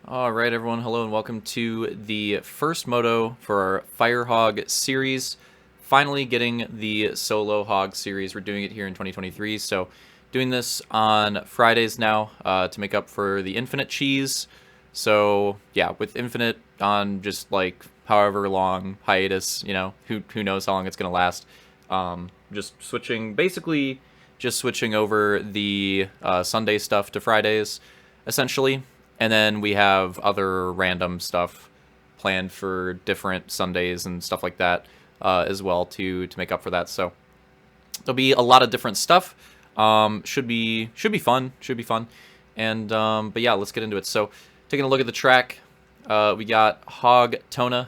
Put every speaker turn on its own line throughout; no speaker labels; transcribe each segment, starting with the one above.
Alright everyone, hello and welcome to the first moto for our Firehog series. Finally getting the solo hog series. We're doing it here in 2023, so doing this on Fridays now to make up for the Infinite cheese. So yeah, with Infinite on just like however long hiatus, who knows how long it's going to last. Just basically just switching over the Sunday stuff to Fridays, essentially. And then we have other random stuff planned for different Sundays and stuff like that as well to make up for that. So there'll be a lot of different stuff. Should be fun. And but yeah, let's get into it. So taking a look at the track, we got Hogtona.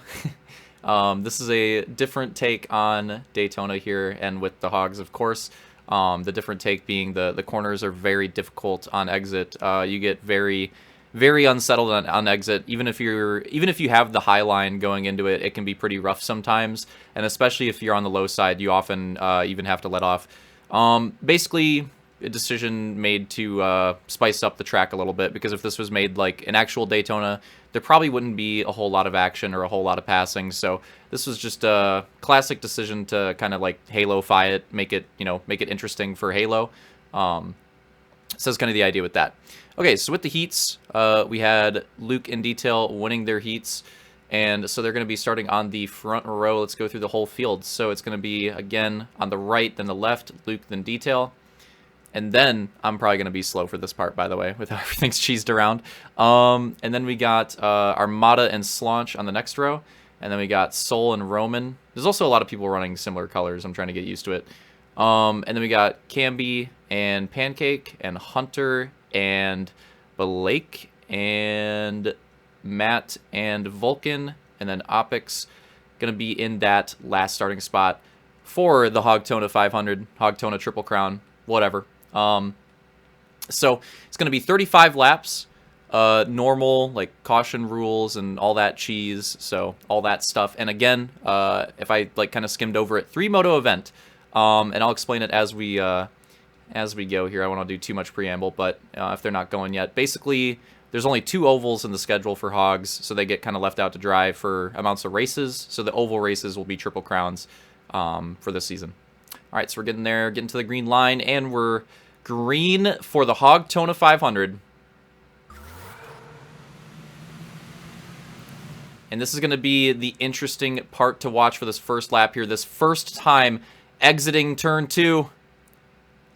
This is a different take on Daytona here, and with the hogs, of course. The different take being the corners are very difficult on exit. You get very unsettled on exit. Even if you have the high line going into it, it can be pretty rough sometimes, and especially if you're on the low side, you often even have to let off. Basically, a decision made to spice up the track a little bit, because if this was made like an actual Daytona, there probably wouldn't be a whole lot of action or a whole lot of passing. So this was just a classic decision to kind of like Halo-fy it, make it interesting for Halo. So that's kind of the idea with that. Okay, so with the heats, we had Luke and Detail winning their heats, and so they're going to be starting on the front row. Let's go through the whole field. So it's going to be, again, on the right, then the left, Luke, then Detail. And then, I'm probably going to be slow for this part, by the way, with how everything's cheesed around. And then we got Armada and Slaunch on the next row, and then we got Soul and Roman. There's also a lot of people running similar colors. I'm trying to get used to it. And then we got Camby and Pancake and Hunter and Blake and Matt and Vulcan, and then Opix going to be in that last starting spot for the Hogtona 500, Hogtona Triple Crown, whatever. So it's going to be 35 laps, normal, like caution rules and all that cheese, so all that stuff. And again, if I like kind of skimmed over it, 3-moto event, and I'll explain it as we go here. I won't do too much preamble, but if they're not going yet, basically there's only 2 ovals in the schedule for hogs, so they get kind of left out to dry for amounts of races. So the oval races will be Triple Crowns for this season. All right, so we're getting there, getting to the green line, and we're green for the Hogtona 500. And this is going to be the interesting part to watch for this first lap here. This first time exiting turn 2.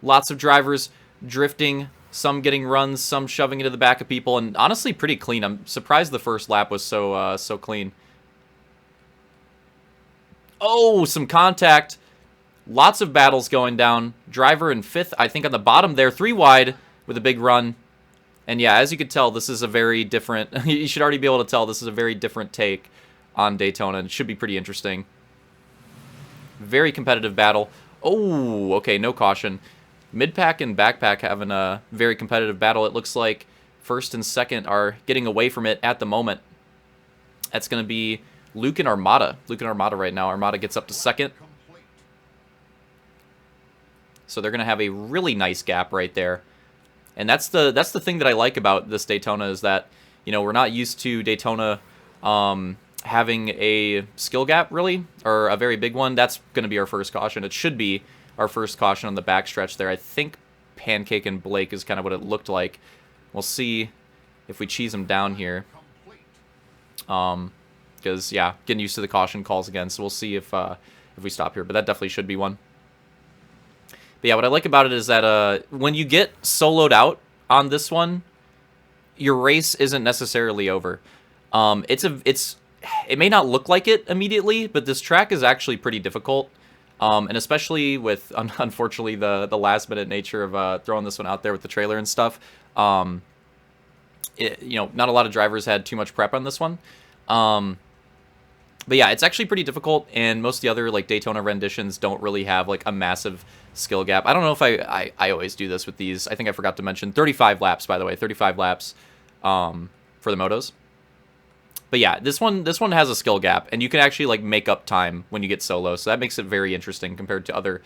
Lots of drivers drifting, some getting runs, some shoving into the back of people, and honestly pretty clean. I'm surprised the first lap was so clean. Oh, some contact. Lots of battles going down. Driver in 5th, I think on the bottom there, 3 wide with a big run. And yeah, as you could tell, this is a very different, you should already be able to tell this is a very different take on Daytona. It should be pretty interesting. Very competitive battle. Oh, okay, no caution. Mid-pack and backpack having a very competitive battle. It looks like first and second are getting away from it at the moment. That's going to be Luke and Armada. Luke and Armada right now. Armada gets up to second. So they're going to have a really nice gap right there. And that's the thing that I like about this Daytona, is that, we're not used to Daytona having a skill gap, really, or a very big one. That's going to be our first caution. It should be our first caution on the backstretch there. I think Pancake and Blake is kind of what it looked like. We'll see if we cheese them down here. Because, yeah, getting used to the caution calls again. So we'll see if we stop here. But that definitely should be one. But yeah, what I like about it is that when you get soloed out on this one, your race isn't necessarily over. It may not look like it immediately, but this track is actually pretty difficult. And especially with, unfortunately, the last-minute nature of throwing this one out there with the trailer and stuff. Not a lot of drivers had too much prep on this one. But yeah, it's actually pretty difficult, and most of the other like Daytona renditions don't really have like a massive skill gap. I don't know if I always do this with these. I think I forgot to mention 35 laps, by the way, 35 laps for the motos. But yeah, this one has a skill gap, and you can actually like make up time when you get solo, so that makes it very interesting compared to other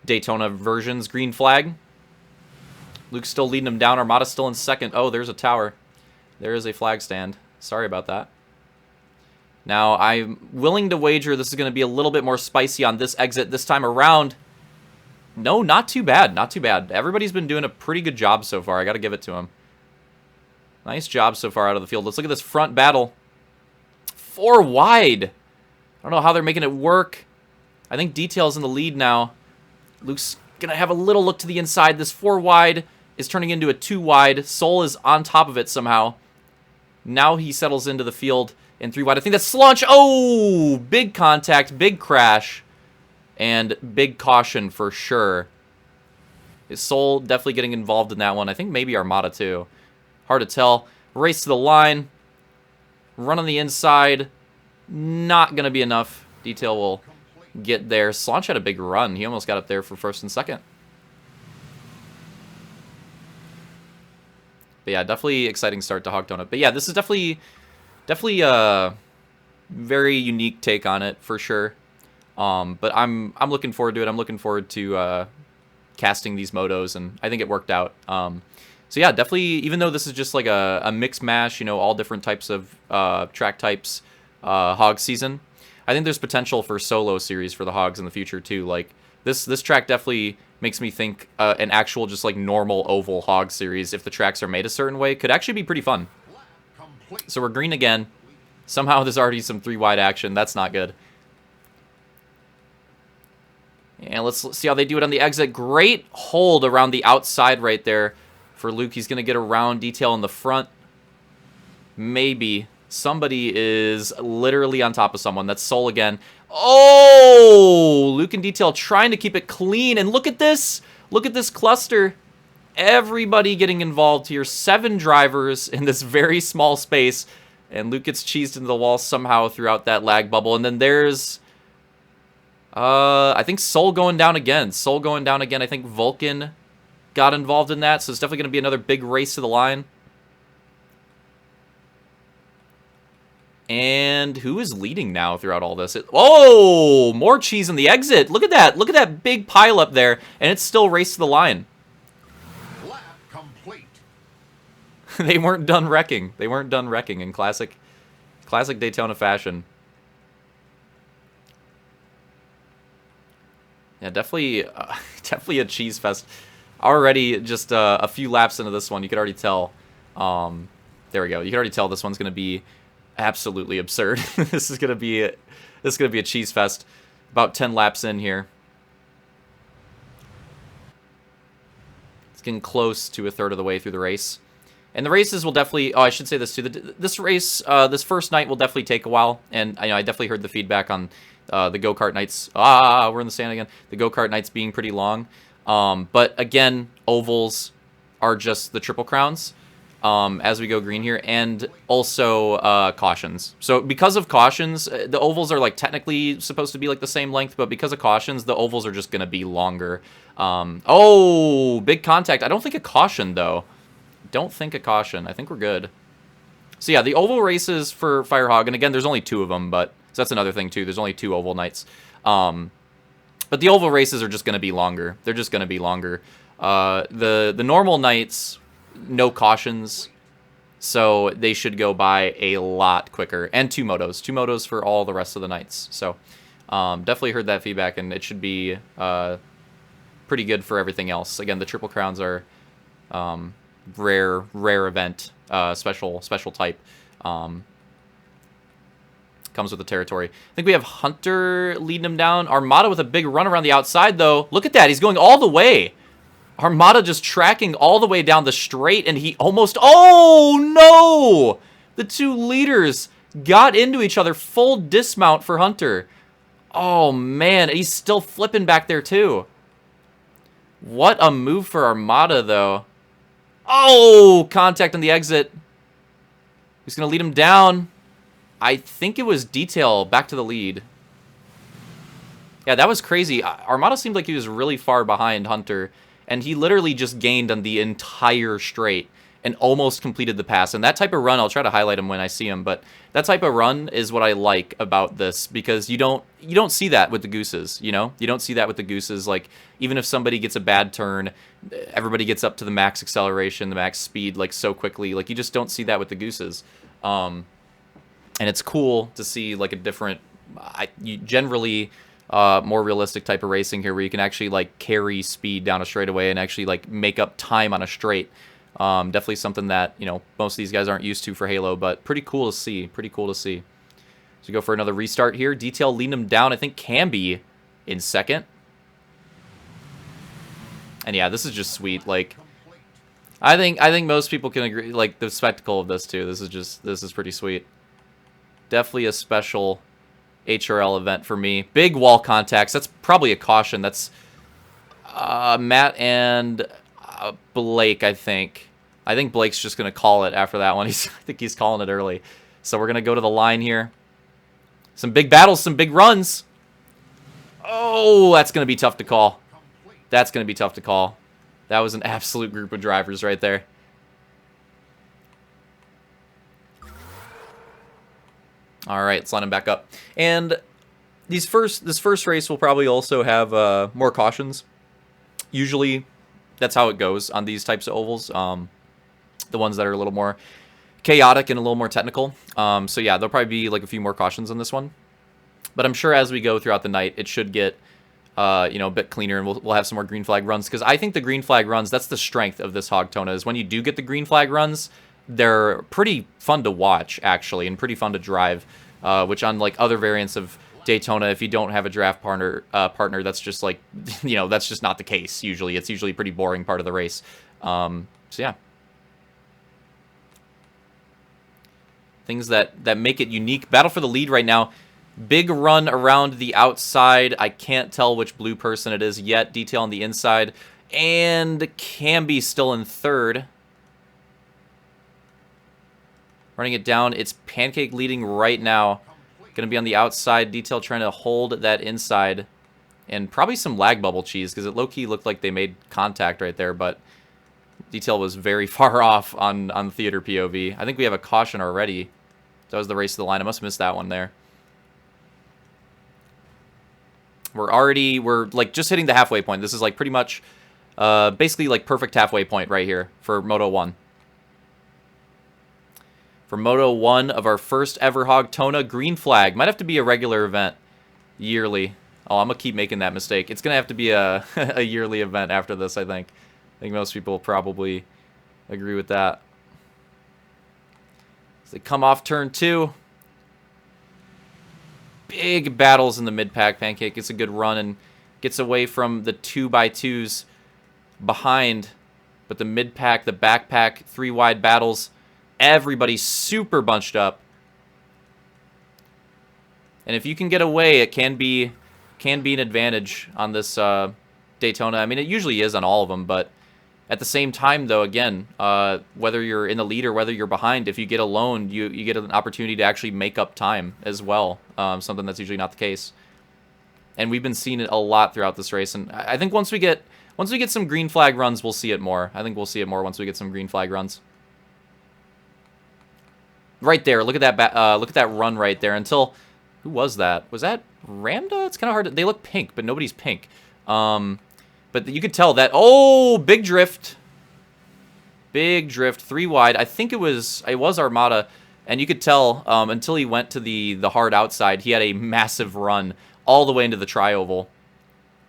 Daytona versions. Green flag. Luke's still leading him down. Armada's still in second. Oh, there's a tower. There is a flag stand. Sorry about that. Now, I'm willing to wager this is going to be a little bit more spicy on this exit this time around. No, not too bad. Not too bad. Everybody's been doing a pretty good job so far. I got to give it to them. Nice job so far out of the field. Let's look at this front battle. 4 wide. I don't know how they're making it work. I think Detail's in the lead now. Luke's going to have a little look to the inside. This 4 wide is turning into a 2 wide. Soul is on top of it somehow. Now he settles into the field in 3 wide. I think that's Slaunch. Oh! Big contact, big crash, and big caution for sure. Is Soul definitely getting involved in that one? I think maybe Armada too. Hard to tell. Race to the line. Run on the inside. Not going to be enough. Detail will get there. Slaunch had a big run. He almost got up there for first and second. But yeah, definitely exciting start to Hogtona. But yeah, this is definitely a very unique take on it for sure. But I'm looking forward to it. I'm looking forward to casting these motos, and I think it worked out. So yeah, definitely, even though this is just like a mix mash, you know, all different types of track types, hog season, I think there's potential for solo series for the hogs in the future too. Like this track definitely makes me think an actual just like normal oval hog series, if the tracks are made a certain way, could actually be pretty fun. So we're green again. Somehow there's already some 3 wide action. That's not good. And let's see how they do it on the exit. Great hold around the outside right there for Luke. He's going to get around Detail in the front. Maybe. Somebody is literally on top of someone. That's Soul again. Oh! Luke and Detail trying to keep it clean. And look at this. Look at this cluster. Everybody getting involved here. 7 drivers in this very small space. And Luke gets cheesed into the wall somehow throughout that lag bubble. And then there's... I think Soul going down again. Soul going down again. I think Vulcan got involved in that. So it's definitely going to be another big race to the line. And who is leading now throughout all this? Oh, more cheese in the exit. Look at that. Look at that big pile up there. And it's still race to the line.
Lap complete.
They weren't done wrecking. They weren't done wrecking in classic Daytona fashion. Yeah, definitely a cheese fest. Already just a few laps into this one, you could already tell. There we go. You could already tell this one's going to be absolutely absurd. This is going to be a cheese fest. About 10 laps in here. It's getting close to a third of the way through the race. And the races will definitely... Oh, I should say this too. This race, this first night will definitely take a while. And I definitely heard the feedback on the go-kart nights. We're in the stand again. The go-kart nights being pretty long. But again, ovals are just the triple crowns as we go green here. And also cautions. So because of cautions, the ovals are like technically supposed to be like the same length. But because of cautions, the ovals are just going to be longer. Oh, big contact. I don't think a caution, though. Don't think a caution. I think we're good. So yeah, the oval races for Firehog, and again, there's only 2 of them, but so that's another thing too. There's only 2 oval nights. But the oval races are just going to be longer. They're just going to be longer. The normal nights, no cautions, so they should go by a lot quicker. And 2 motos. 2 motos for all the rest of the nights. So definitely heard that feedback, and it should be pretty good for everything else. Again, the Triple Crowns are... rare event, special type, comes with the territory. I think we have Hunter leading him down. Armada with a big run around the outside, though. Look at that. He's going all the way. Armada just tracking all the way down the straight, and he almost... Oh, no! The 2 leaders got into each other. Full dismount for Hunter. Oh, man. He's still flipping back there, too. What a move for Armada, though. Oh, contact on the exit. He's going to lead him down. I think it was Detail back to the lead. Yeah, that was crazy. Armada seemed like he was really far behind Hunter, and he literally just gained on the entire straight. and almost completed the pass. And that type of run, I'll try to highlight him when I see him, but that type of run is what I like about this, because you don't see that with the gooses, you know? You don't see that with the gooses. Like, even if somebody gets a bad turn, everybody gets up to the max acceleration, the max speed, like, so quickly. Like, you just don't see that with the gooses. And it's cool to see, like, a different, generally more realistic type of racing here, where you can actually, like, carry speed down a straightaway and actually, like, make up time on a straight. Definitely something that, you know, most of these guys aren't used to for Halo, but pretty cool to see. Pretty cool to see. So we go for another restart here. Detail leading him down. I think Camby in second. And yeah, this is just sweet. Like, I think most people can agree. Like, the spectacle of this too. This is pretty sweet. Definitely a special HRL event for me. Big wall contacts. That's probably a caution. That's Matt and Blake, I think. I think Blake's just going to call it after that one. I think he's calling it early. So we're going to go to the line here. Some big battles, some big runs. Oh, that's going to be tough to call. That's going to be tough to call. That was an absolute group of drivers right there. All right, let's line him back up. And this first race will probably also have more cautions. Usually, that's how it goes on these types of ovals. The ones that are a little more chaotic and a little more technical. So yeah, there'll probably be like a few more cautions on this one. But I'm sure as we go throughout the night, it should get you know, a bit cleaner, and we'll have some more green flag runs. Because I think the green flag runs, that's the strength of this Hogtona, is when you do get the green flag runs, they're pretty fun to watch, actually, and pretty fun to drive. Which, unlike other variants of Daytona, if you don't have a draft partner, that's just like, you know, that's just not the case. Usually, it's usually a pretty boring part of the race. So yeah, things that make it unique. Battle for the lead right now. Big run around the outside. I can't tell which blue person it is yet. Detail on the inside, and Camby still in third. Running it down. It's Pancake leading right now. Going to be on the outside. Detail trying to hold that inside. And probably some lag bubble cheese, because it low-key looked like they made contact right there, but Detail was very far off on theater POV. I think we have a caution already. That was the race to the line. I must have missed that one there. We're like just hitting the halfway point. This is like pretty much basically like perfect halfway point right here for Moto 1. For Moto 1 of our first ever Hogtona, green flag. Might have to be a regular event yearly. Oh, I'm going to keep making that mistake. It's going to have to be a, a yearly event after this, I think. I think most people probably agree with that. As they come off turn 2. Big battles in the mid-pack. Pancake gets a good run and gets away from the 2x2s behind. But the mid-pack, the backpack, 3 wide battles. Everybody's super bunched up. And if you can get away, it can be an advantage on this Daytona. I mean, it usually is on all of them, but at the same time, though, again, whether you're in the lead or whether you're behind, if you get alone, you get an opportunity to actually make up time as well, something that's usually not the case. And we've been seeing it a lot throughout this race, and I think once we get some green flag runs, we'll see it more. I think we'll see it more once we get some green flag runs. Right there, look at that run right there. Until, who was that? Was that Ramda? It's kind of hard to, they look pink, but nobody's pink. But you could tell that, oh, big drift. Big drift, 3 wide. I think it was Armada, and you could tell until he went to the hard outside, he had a massive run all the way into the tri-oval.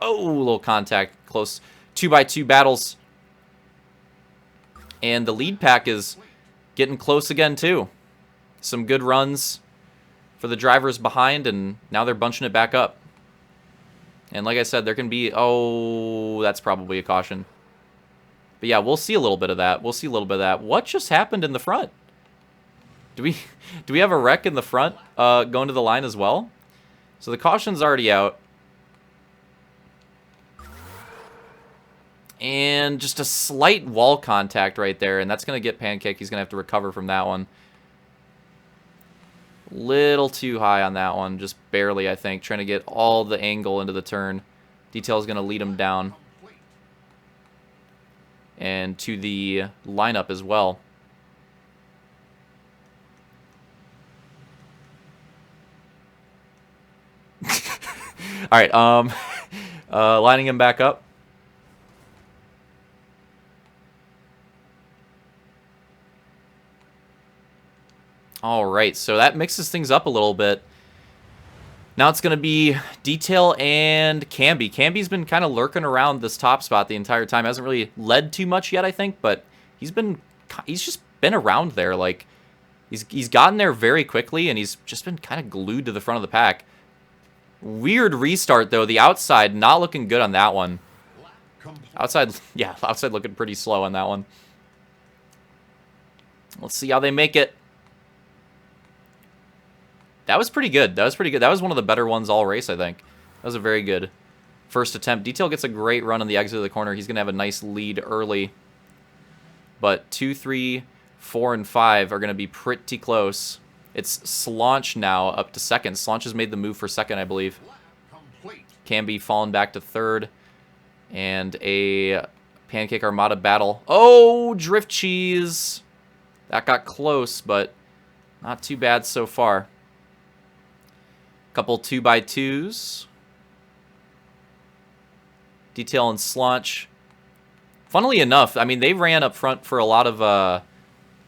Oh, little contact, close. 2x2 battles. And the lead pack is getting close again, too. Some good runs for the drivers behind, and now they're bunching it back up. And like I said, there can be... Oh, that's probably a caution. But yeah, we'll see a little bit of that. We'll see a little bit of that. What just happened in the front? Do we have a wreck in the front going to the line as well? So the caution's already out. And just a slight wall contact right there, and that's going to get Pancake. He's going to have to recover from that one. Little too high on that one, just barely, I think. Trying to get all the angle into the turn. Detail's going to lead him down. And to the lineup as well. All right, lining him back up. All right, so that mixes things up a little bit. Now it's going to be Detail and Camby. Camby's been kind of lurking around this top spot the entire time. Hasn't really led too much yet, I think, but he's just been around there. Like, he's gotten there very quickly, and he's just been kind of glued to the front of the pack. Weird restart, though. The outside not looking good on that one. Outside, yeah, outside looking pretty slow on that one. Let's see how they make it. That was pretty good. That was pretty good. That was one of the better ones all race, I think. That was a very good first attempt. Detail gets a great run on the exit of the corner. He's going to have a nice lead early. But 2, 3, 4, and 5 are going to be pretty close. It's Slaunch now up to second. Slaunch has made the move for second, I believe. Camby falling back to third. And a Pancake Armada battle. Oh, Drift Cheese. That got close, but not too bad so far. Couple 2x2s. Detail and Slaunch. Funnily enough, I mean, they ran up front for a lot of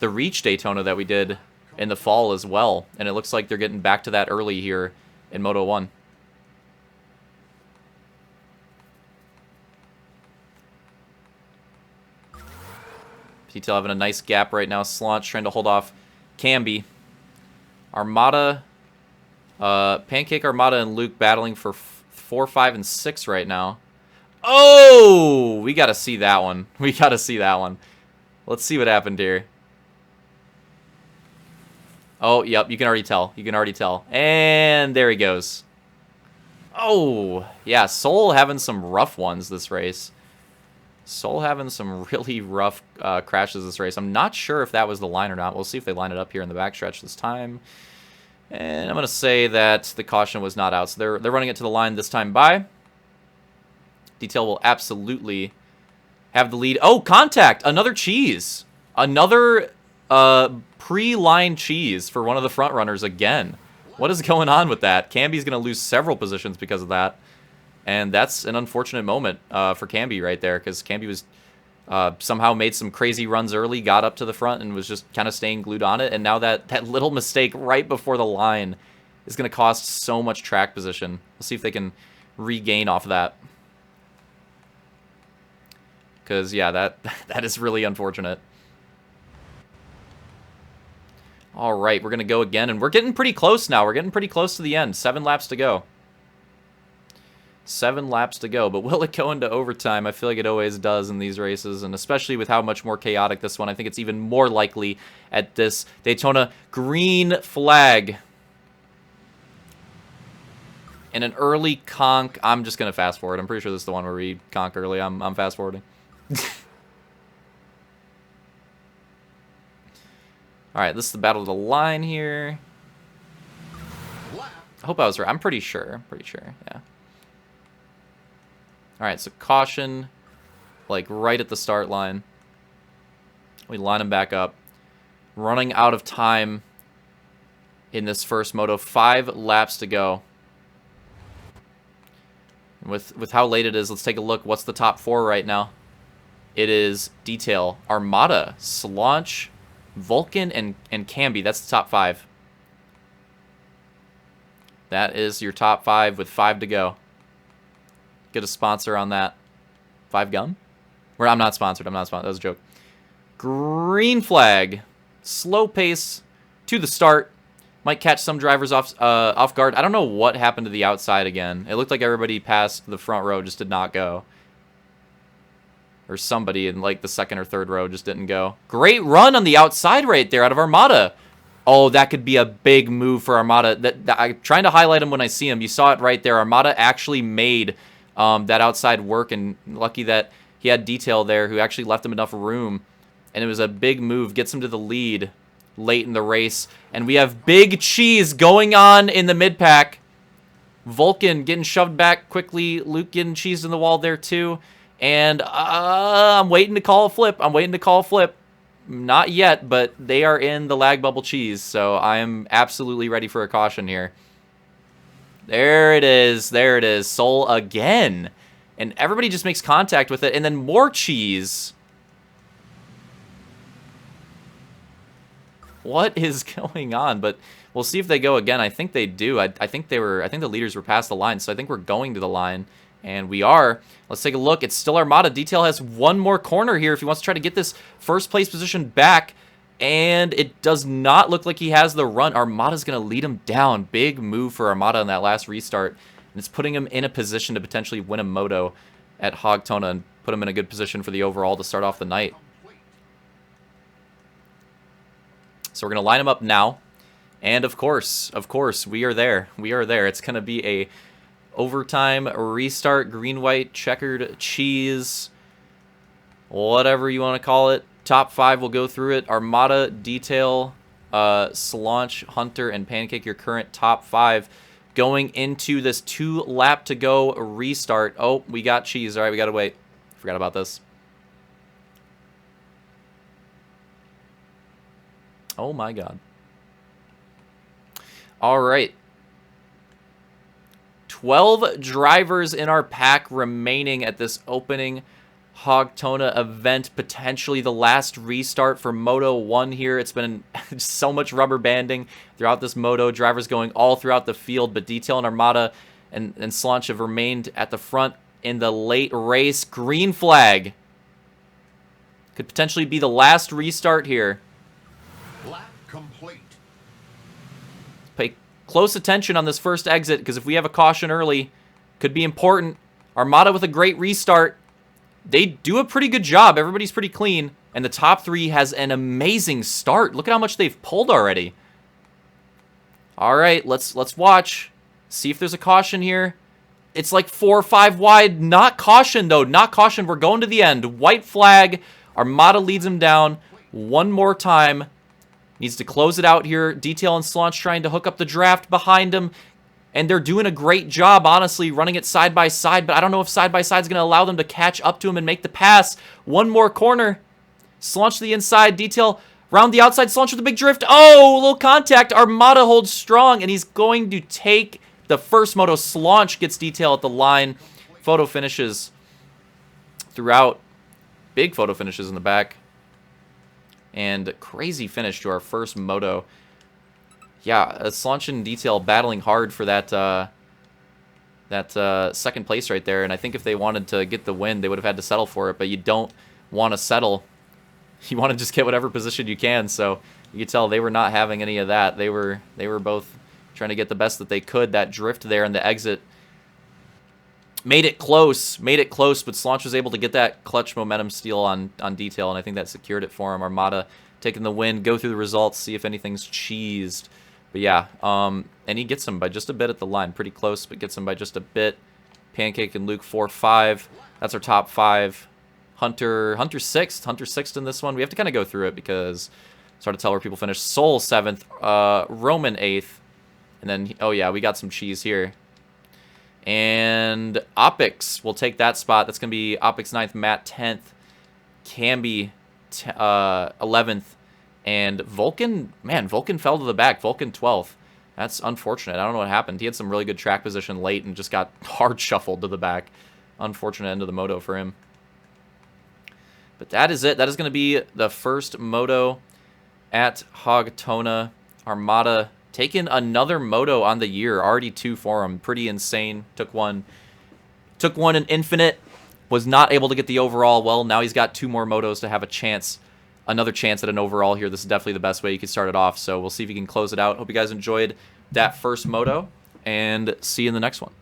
the Reach Daytona that we did in the fall as well. And it looks like they're getting back to that early here in Moto 1. Detail having a nice gap right now. Slaunch trying to hold off Camby. Armada... Pancake Armada and Luke battling for 4, 5, and 6 right now. Oh! We gotta see that one. We gotta see that one. Let's see what happened here. Oh, yep, you can already tell. You can already tell. And there he goes. Oh! Yeah, Soul having some rough ones this race. Soul having some really rough crashes this race. I'm not sure if that was the line or not. We'll see if they line it up here in the backstretch this time. And I'm going to say that the caution was not out. So they're running it to the line this time by. Detail will absolutely have the lead. Oh, contact! Another cheese. Another pre-line cheese for one of the front runners again. What is going on with that? Camby's going to lose several positions because of that. And that's an unfortunate moment for Camby right there, because Camby was somehow made some crazy runs early, got up to the front, and was just kind of staying glued on it. And now that little mistake right before the line is going to cost so much track position. We'll see if they can regain off of that. Because, yeah, that is really unfortunate. All right, we're going to go again, and we're getting pretty close now. We're getting pretty close to the end. 7 laps to go. 7 laps to go, but will it go into overtime? I feel like it always does in these races, and especially with how much more chaotic this one, I think it's even more likely at this Daytona. Green flag. And an early conk. I'm just going to fast forward. I'm pretty sure this is the one where we conk early. I'm fast forwarding. Alright, this is the battle of the line here. I hope I was right. I'm pretty sure. Yeah. Alright, so caution, like right at the start line. We line them back up. Running out of time in this first moto. 5 laps to go. And with how late it is, let's take a look. What's the top 4 right now? It is Detail, Armada, Slaunch, Vulcan, and Camby. That's the top 5. That is your top 5 with 5 to go. Get a sponsor on that. 5 Gum? Well, I'm not sponsored. That was a joke. Green flag. Slow pace to the start. Might catch some drivers off guard. I don't know what happened to the outside again. It looked like everybody past the front row just did not go. Or somebody in like the second or third row just didn't go. Great run on the outside right there out of Armada. Oh, that could be a big move for Armada. I'm trying to highlight him when I see him. You saw it right there. Armada actually made that outside work, and lucky that he had Detail there who actually left him enough room. And it was a big move. Gets him to the lead late in the race. And we have big cheese going on in the mid-pack. Vulcan getting shoved back quickly. Luke getting cheesed in the wall there too. And I'm waiting to call a flip. Not yet, but they are in the lag bubble cheese. So I am absolutely ready for a caution here. There it is. There it is. Soul again. And everybody just makes contact with it. And then more cheese. What is going on? But we'll see if they go again. I think they do. I think they were. I think the leaders were past the line. So I think we're going to the line. And we are. Let's take a look. It's still Armada. Detail has one more corner here if he wants to try to get this first place position back. And it does not look like he has the run. Armada's going to lead him down. Big move for Armada in that last restart. And it's putting him in a position to potentially win a moto at Hogtona and put him in a good position for the overall to start off the night. So we're going to line him up now. And of course, we are there. We are there. It's going to be a overtime restart, green, white, checkered cheese, whatever you want to call it. Top 5 will go through it. Armada, Detail, Slaunch, Hunter, and Pancake, your current top 5. Going into this 2 lap to go restart. Oh, we got cheese. All right, we got to wait. Forgot about this. Oh my god. All right. 12 drivers in our pack remaining at this opening Hogtona event, potentially the last restart for Moto 1 here. It's been so much rubber banding throughout this Moto. Drivers going all throughout the field, but Detail and Armada and Slaunch have remained at the front in the late race. Green flag. Could potentially be the last restart here.
Lap complete.
Pay close attention on this first exit, because if we have a caution early, could be important. Armada with a great restart. They do a pretty good job. Everybody's pretty clean. And the top 3 has an amazing start. Look at how much they've pulled already. All right, let's watch. See if there's a caution here. It's like 4 or 5 wide. Not caution, though. Not caution. We're going to the end. White flag. Armada leads him down one more time. Needs to close it out here. Detail and Slaunch trying to hook up the draft behind him. And they're doing a great job, honestly, running it side by side. But I don't know if side by side is going to allow them to catch up to him and make the pass. One more corner. Slaunch to the inside. Detail round the outside. Slaunch with a big drift. Oh, a little contact. Armada holds strong. And he's going to take the first moto. Slaunch gets Detail at the line. Photo finishes throughout. Big photo finishes in the back. And crazy finish to our first moto. Yeah, Slaunch and Detail battling hard for that second place right there. And I think if they wanted to get the win, they would have had to settle for it. But you don't want to settle. You want to just get whatever position you can. So you can tell they were not having any of that. They were both trying to get the best that they could. That drift there in the exit made it close. But Slaunch was able to get that clutch momentum steal on Detail, and I think that secured it for him. Armada taking the win. Go through the results, see if anything's cheesed. But yeah, and he gets him by just a bit at the line. Pretty close, but gets him by just a bit. Pancake and Luke 4-5. That's our top 5. Hunter 6th. Hunter 6th in this one. We have to kind of go through it because it's hard to tell where people finish. Soul 7th. Roman 8th. And then, oh yeah, we got some cheese here. And Opix will take that spot. That's going to be Opix 9th, Matt 10th, Camby 11th. And Vulcan, man, Vulcan fell to the back. Vulcan 12th. That's unfortunate. I don't know what happened. He had some really good track position late and just got hard shuffled to the back. Unfortunate end of the moto for him. But that is it. That is going to be the first moto at Hogtona. Armada taking another moto on the year. Already 2 for him. Pretty insane. Took one in Infinite. Was not able to get the overall. Well, now he's got 2 more motos to have a chance. Another chance at an overall here. This is definitely the best way you could start it off. So we'll see if he can close it out. Hope you guys enjoyed that first moto. And see you in the next one.